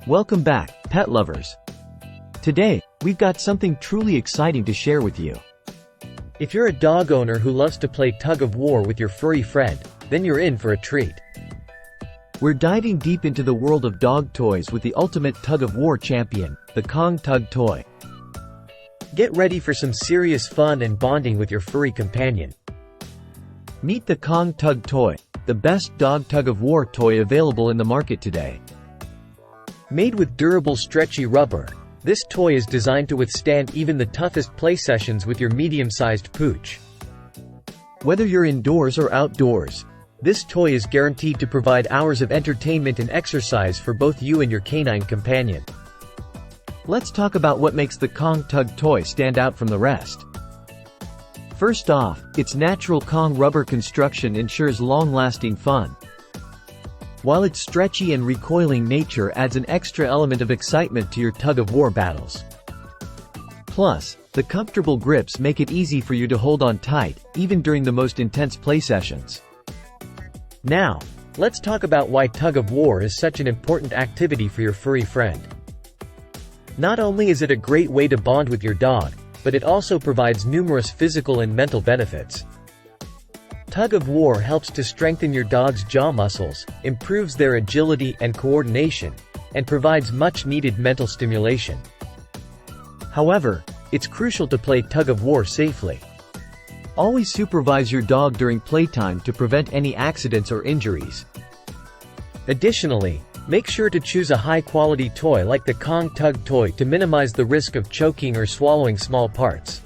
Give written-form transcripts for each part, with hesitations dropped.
Welcome back, pet lovers. Today, we've got something truly exciting to share with you. If you're a dog owner who loves to play tug-of-war with your furry friend, then you're in for a treat. We're diving deep into the world of dog toys with the ultimate tug-of-war champion, the Kong Tug toy. Get ready for some serious fun and bonding with your furry companion. Meet the Kong Tug toy, the best dog tug-of-war toy available in the market today. Made with durable stretchy rubber, this toy is designed to withstand even the toughest play sessions with your medium-sized pooch. Whether you're indoors or outdoors, this toy is guaranteed to provide hours of entertainment and exercise for both you and your canine companion. Let's talk about what makes the Kong Tug toy stand out from the rest. First off, its natural Kong rubber construction ensures long-lasting fun. While its stretchy and recoiling nature adds an extra element of excitement to your tug-of-war battles. Plus, the comfortable grips make it easy for you to hold on tight, even during the most intense play sessions. Now, let's talk about why tug-of-war is such an important activity for your furry friend. Not only is it a great way to bond with your dog, but it also provides numerous physical and mental benefits. Tug-of-war helps to strengthen your dog's jaw muscles, improves their agility and coordination, and provides much-needed mental stimulation. However, it's crucial to play tug-of-war safely. Always supervise your dog during playtime to prevent any accidents or injuries. Additionally, make sure to choose a high-quality toy like the Kong Tug toy to minimize the risk of choking or swallowing small parts.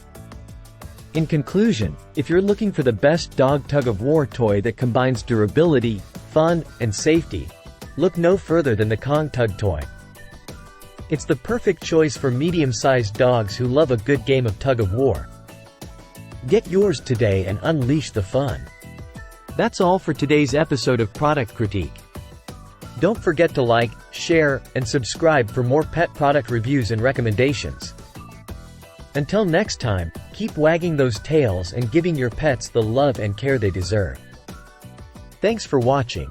In conclusion, if you're looking for the best dog tug-of-war toy that combines durability, fun, and safety, look no further than the Kong Tug toy. It's the perfect choice for medium-sized dogs who love a good game of tug-of-war. Get yours today and unleash the fun. That's all for today's episode of Product Critique. Don't forget to like, share, and subscribe for more pet product reviews and recommendations. Until next time, keep wagging those tails and giving your pets the love and care they deserve. Thanks for watching.